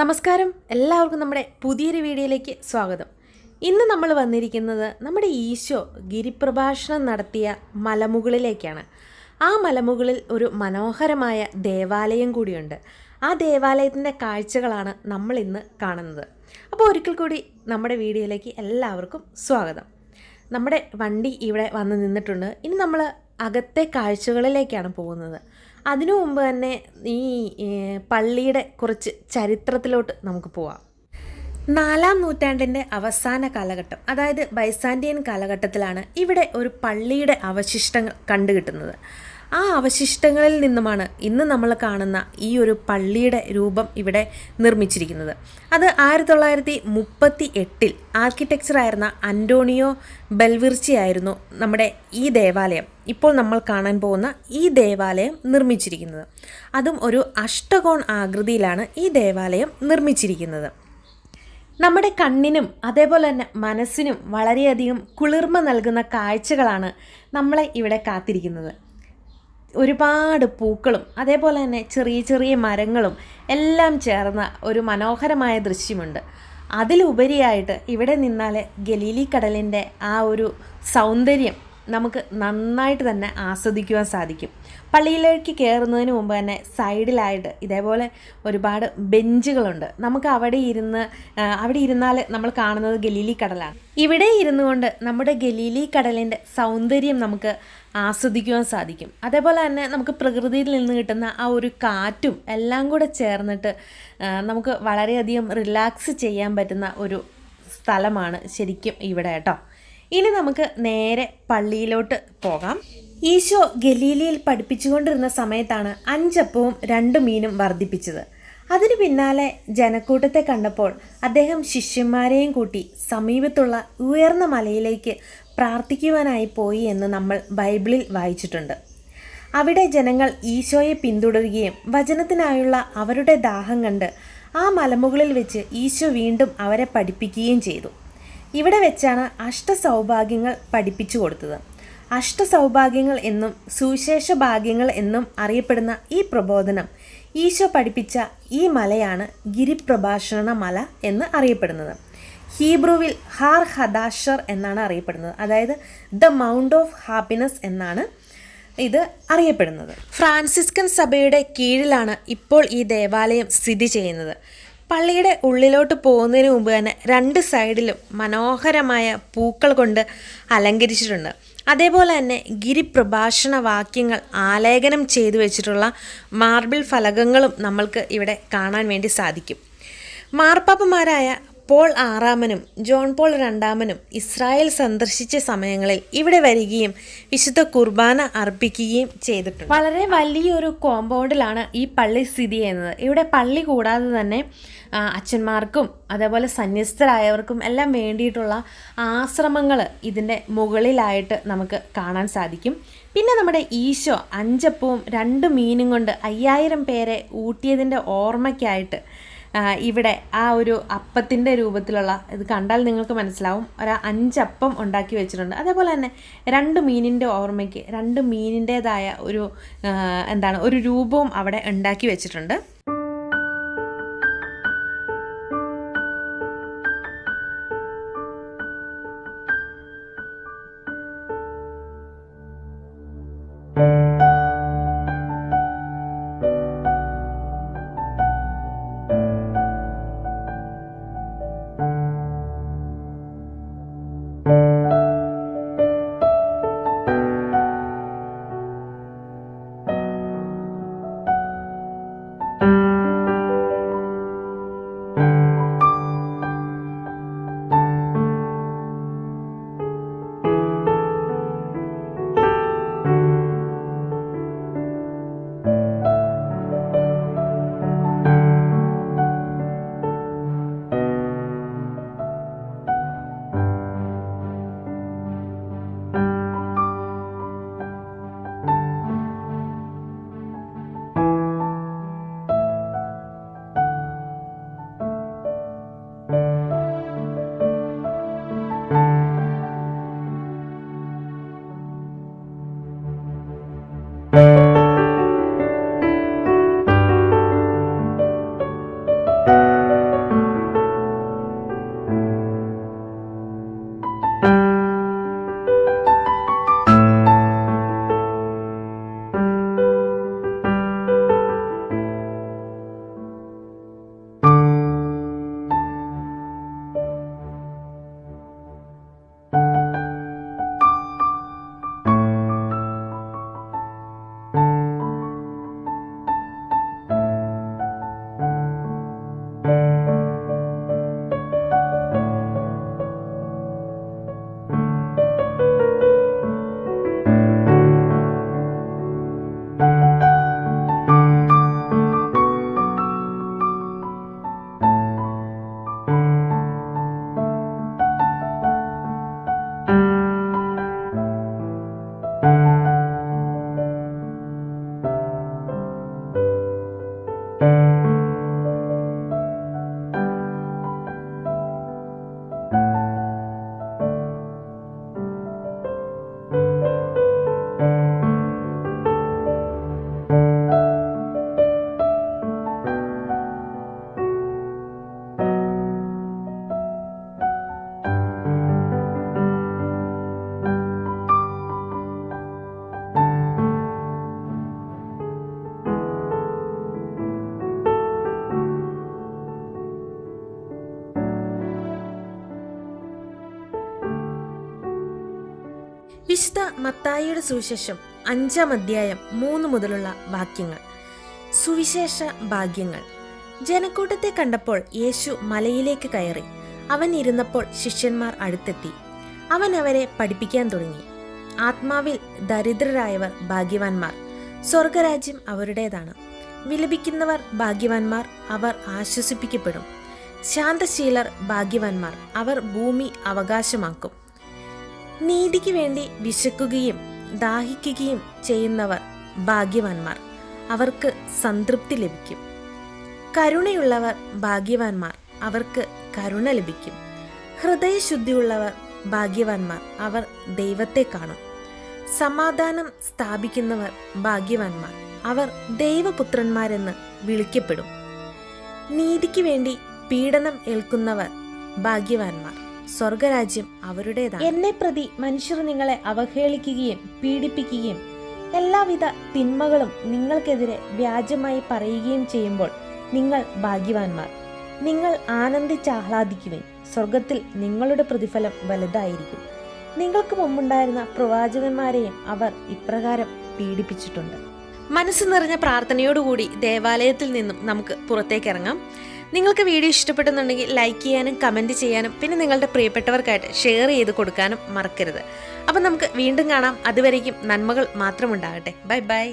നമസ്കാരം, എല്ലാവർക്കും നമ്മുടെ പുതിയൊരു വീഡിയോയിലേക്ക് സ്വാഗതം. ഇന്ന് നമ്മൾ വന്നിരിക്കുന്നത് നമ്മുടെ ഈശോ ഗിരിപ്രഭാഷണം നടത്തിയ മലമുകളിലേക്കാണ്. ആ മലമുകളിൽ ഒരു മനോഹരമായ ദേവാലയം കൂടിയുണ്ട്. ആ ദേവാലയത്തിൻ്റെ കാഴ്ചകളാണ് നമ്മൾ ഇന്ന് കാണുന്നത്. അപ്പോൾ ഒരിക്കൽ കൂടി നമ്മുടെ വീഡിയോയിലേക്ക് എല്ലാവർക്കും സ്വാഗതം. നമ്മുടെ വണ്ടി ഇവിടെ വന്ന് നിന്നിട്ടുണ്ട്. ഇനി നമ്മൾ അകത്തെ കാഴ്ചകളിലേക്കാണ് പോകുന്നത്. അതിനു മുമ്പ് തന്നെ ഈ പള്ളിയുടെ കുറച്ച് ചരിത്രത്തിലോട്ട് നമുക്ക് പോവാം. 4-ാം നൂറ്റാണ്ടിൻ്റെ അവസാന കാലഘട്ടം, അതായത് ബൈസാന്റിയൻ കാലഘട്ടത്തിലാണ് ഇവിടെ ഒരു പള്ളിയുടെ അവശിഷ്ടങ്ങൾ കണ്ടുകിട്ടുന്നത്. ആ അവശിഷ്ടങ്ങളിൽ നിന്നുമാണ് ഇന്ന് നമ്മൾ കാണുന്ന ഈ ഒരു പള്ളിയുടെ രൂപം ഇവിടെ നിർമ്മിച്ചിരിക്കുന്നത്. അത് 1938 ആർക്കിടെക്ചറായിരുന്ന അന്റോണിയോ ബെൽവിർച്ചി ആയിരുന്നു നമ്മുടെ ഈ ദേവാലയം, ഇപ്പോൾ നമ്മൾ കാണാൻ പോകുന്ന ഈ ദേവാലയം നിർമ്മിച്ചിരിക്കുന്നത്. അതും ഒരു അഷ്ടകോൺ ആകൃതിയിലാണ് ഈ ദേവാലയം നിർമ്മിച്ചിരിക്കുന്നത്. നമ്മുടെ കണ്ണിനും അതേപോലെ തന്നെ മനസ്സിനും വളരെയധികം കുളിർമ നൽകുന്ന കാഴ്ചകളാണ് നമ്മളെ ഇവിടെ കാത്തിരിക്കുന്നത്. ഒരുപാട് പൂക്കളും അതേപോലെ തന്നെ ചെറിയ ചെറിയ മരങ്ങളും എല്ലാം ചേർന്ന ഒരു മനോഹരമായ ദൃശ്യമുണ്ട്. അതിലുപരിയായിട്ട് ഇവിടെ നിന്നാൽ ഗലീലി കടലിൻ്റെ ആ ഒരു സൗന്ദര്യം നമുക്ക് നന്നായിട്ട് തന്നെ ആസ്വദിക്കുവാൻ സാധിക്കും. പള്ളിയിലേക്ക് കയറുന്നതിന് മുമ്പ് തന്നെ സൈഡിലായിട്ട് ഇതേപോലെ ഒരുപാട് ബെഞ്ചുകളുണ്ട്. നമുക്ക് അവിടെ ഇരുന്നാൽ നമ്മൾ കാണുന്നത് ഗലീലി കടലാണ്. ഇവിടെ ഇരുന്നു കൊണ്ട് നമ്മുടെ ഗലീലി കടലിൻ്റെ സൗന്ദര്യം നമുക്ക് ആസ്വദിക്കുവാൻ സാധിക്കും. അതേപോലെ തന്നെ നമുക്ക് പ്രകൃതിയിൽ നിന്ന് കിട്ടുന്ന ആ ഒരു കാറ്റും എല്ലാം കൂടെ ചേർന്നിട്ട് നമുക്ക് വളരെയധികം റിലാക്സ് ചെയ്യാൻ പറ്റുന്ന ഒരു സ്ഥലമാണ് ശരിക്കും ഇവിടെ കേട്ടോ. ഇനി നമുക്ക് നേരെ പള്ളിയിലോട്ട് പോകാം. ഈശോ ഗലീലിയിൽ പഠിപ്പിച്ചുകൊണ്ടിരുന്ന സമയത്താണ് 5 അപ്പവും 2 മീനും വർദ്ധിപ്പിച്ചത്. അതിനു പിന്നാലെ ജനക്കൂട്ടത്തെ കണ്ടപ്പോൾ അദ്ദേഹം ശിഷ്യന്മാരെയും കൂട്ടി സമീപത്തുള്ള ഉയർന്ന മലയിലേക്ക് പ്രാർത്ഥിക്കുവാനായി പോയി എന്ന് നമ്മൾ ബൈബിളിൽ വായിച്ചിട്ടുണ്ട്. അവിടെ ജനങ്ങൾ ഈശോയെ പിന്തുടരുകയും വചനത്തിനായുള്ള അവരുടെ ദാഹം കണ്ട് ആ മലമുകളിൽ വെച്ച് ഈശോ വീണ്ടും അവരെ പഠിപ്പിക്കുകയും ചെയ്തു. ഇവിടെ വെച്ചാണ് അഷ്ടസൗഭാഗ്യങ്ങൾ പഠിപ്പിച്ചു കൊടുത്തത്. അഷ്ടസൗഭാഗ്യങ്ങൾ എന്നും സുവിശേഷ ഭാഗ്യങ്ങൾ എന്നും അറിയപ്പെടുന്ന ഈ പ്രബോധനം ഈശോ പഠിപ്പിച്ച ഈ മലയാണ് ഗിരിപ്രഭാഷണ മല എന്ന് അറിയപ്പെടുന്നത്. ഹീബ്രുവിൽ ഹാർ ഹദാഷർ എന്നാണ് അറിയപ്പെടുന്നത്. അതായത് ദ മൗണ്ട് ഓഫ് ഹാപ്പിനെസ് എന്നാണ് ഇത് അറിയപ്പെടുന്നത്. ഫ്രാൻസിസ്കൻ സഭയുടെ കീഴിലാണ് ഇപ്പോൾ ഈ ദേവാലയം സ്ഥിതി ചെയ്യുന്നത്. പള്ളിയുടെ ഉള്ളിലോട്ട് പോകുന്നതിന് മുമ്പ് തന്നെ 2 സൈഡിലും മനോഹരമായ പൂക്കൾ കൊണ്ട് അലങ്കരിച്ചിട്ടുണ്ട്. അതേപോലെ തന്നെ ഗിരിപ്രഭാഷണ വാക്യങ്ങൾ ആലേഖനം ചെയ്തു വെച്ചിട്ടുള്ള മാർബിൾ ഫലകങ്ങളും നമ്മൾക്ക് ഇവിടെ കാണാൻ വേണ്ടി സാധിക്കും. മാർപ്പാപ്പമാരായ പോൾ 6-ാമനും ജോൺ പോൾ 2-ാമനും ഇസ്രായേൽ സന്ദർശിച്ച സമയങ്ങളിൽ ഇവിടെ വരികയും വിശുദ്ധ കുർബാന അർപ്പിക്കുകയും ചെയ്തിട്ടുണ്ട്. വളരെ വലിയൊരു കോമ്പൗണ്ടിലാണ് ഈ പള്ളി സ്ഥിതി ചെയ്യുന്നത്. ഇവിടെ പള്ളി കൂടാതെ തന്നെ അച്ഛന്മാർക്കും അതേപോലെ സന്യസ്തരായവർക്കും എല്ലാം വേണ്ടിയിട്ടുള്ള ആശ്രമങ്ങൾ ഇതിൻ്റെ മുകളിലായിട്ട് നമുക്ക് കാണാൻ സാധിക്കും. പിന്നെ നമ്മുടെ ഈശോ 5 അപ്പവും 2 മീനും കൊണ്ട് 5000 പേരെ ഊട്ടിയതിൻ്റെ ഓർമ്മയ്ക്കായിട്ട് ഇവിടെ ആ ഒരു അപ്പത്തിൻ്റെ രൂപത്തിലുള്ള ഇത് കണ്ടാൽ നിങ്ങൾക്ക് മനസ്സിലാവും. ഒരു 5 അപ്പം ഉണ്ടാക്കി വെച്ചിട്ടുണ്ട്. അതേപോലെ തന്നെ 2 മീനിൻ്റെ ഓർമ്മയ്ക്ക് 2 മീനിൻ്റേതായ ഒരു രൂപവും അവിടെ ഉണ്ടാക്കി വെച്ചിട്ടുണ്ട്. വിശുദ്ധ മത്തായിയുടെ സുവിശേഷം 5-ാം അധ്യായം 3 മുതലുള്ള വാക്യങ്ങൾ. സുവിശേഷ ഭാഗ്യങ്ങൾ. ജനക്കൂട്ടത്തെ കണ്ടപ്പോൾ യേശു മലയിലേക്ക് കയറി. അവൻ ഇരുന്നപ്പോൾ ശിഷ്യന്മാർ അടുത്തെത്തി. അവൻ അവരെ പഠിപ്പിക്കാൻ തുടങ്ങി. ആത്മാവിൽ ദരിദ്രരായവർ ഭാഗ്യവാന്മാർ, സ്വർഗരാജ്യം അവരുടേതാണ്. വിലപിക്കുന്നവർ ഭാഗ്യവാന്മാർ, അവർ ആശ്വസിപ്പിക്കപ്പെടും. ശാന്തശീലർ ഭാഗ്യവാന്മാർ, അവർ ഭൂമി അവകാശമാക്കും. നീതിക്ക് വേണ്ടി വിശക്കുകയും ദാഹിക്കുകയും ചെയ്യുന്നവർ ഭാഗ്യവാന്മാർ, അവർക്ക് സംതൃപ്തി ലഭിക്കും. കരുണയുള്ളവർ ഭാഗ്യവാന്മാർ, അവർക്ക് കരുണ ലഭിക്കും. ഹൃദയശുദ്ധിയുള്ളവർ ഭാഗ്യവാന്മാർ, അവർ ദൈവത്തെ കാണും. സമാധാനം സ്ഥാപിക്കുന്നവർ ഭാഗ്യവാന്മാർ, അവർ ദൈവപുത്രന്മാരെന്ന് വിളിക്കപ്പെടും. നീതിക്ക് വേണ്ടി പീഡനം ഏൽക്കുന്നവർ ഭാഗ്യവാന്മാർ, സ്വർഗരാജ്യം അവരുടേതാണ്. എന്നെ പ്രതി മനുഷ്യർ നിങ്ങളെ അവഹേളിക്കുകയും പീഡിപ്പിക്കുകയും എല്ലാവിധ തിന്മകളും നിങ്ങൾക്കെതിരെ വ്യാജമായി പറയുകയും ചെയ്യുമ്പോൾ നിങ്ങൾ ഭാഗ്യവാന്മാർ. നിങ്ങൾ ആനന്ദിച്ചാഹ്ലാദിക്കുവിൻ, സ്വർഗത്തിൽ നിങ്ങളുടെ പ്രതിഫലം വലുതായിരിക്കും. നിങ്ങൾക്ക് മുമ്പുണ്ടായിരുന്ന പ്രവാചകന്മാരെയും അവർ ഇപ്രകാരം പീഡിപ്പിച്ചിട്ടുണ്ട്. മനസ്സ് നിറഞ്ഞ പ്രാർത്ഥനയോടുകൂടി ദേവാലയത്തിൽ നിന്നും നമുക്ക് പുറത്തേക്ക് ഇറങ്ങാം. നിങ്ങൾക്ക് വീഡിയോ ഇഷ്ടപ്പെട്ടെന്നുണ്ടെങ്കിൽ ലൈക്ക് ചെയ്യാനും കമൻറ്റ് ചെയ്യാനും പിന്നെ നിങ്ങളുടെ പ്രിയപ്പെട്ടവർക്കായിട്ട് ഷെയർ ചെയ്ത് കൊടുക്കാനും മറക്കരുത്. അപ്പം നമുക്ക് വീണ്ടും കാണാം. അതുവരേക്കും നന്മകൾ മാത്രമുണ്ടാകട്ടെ. Bye bye.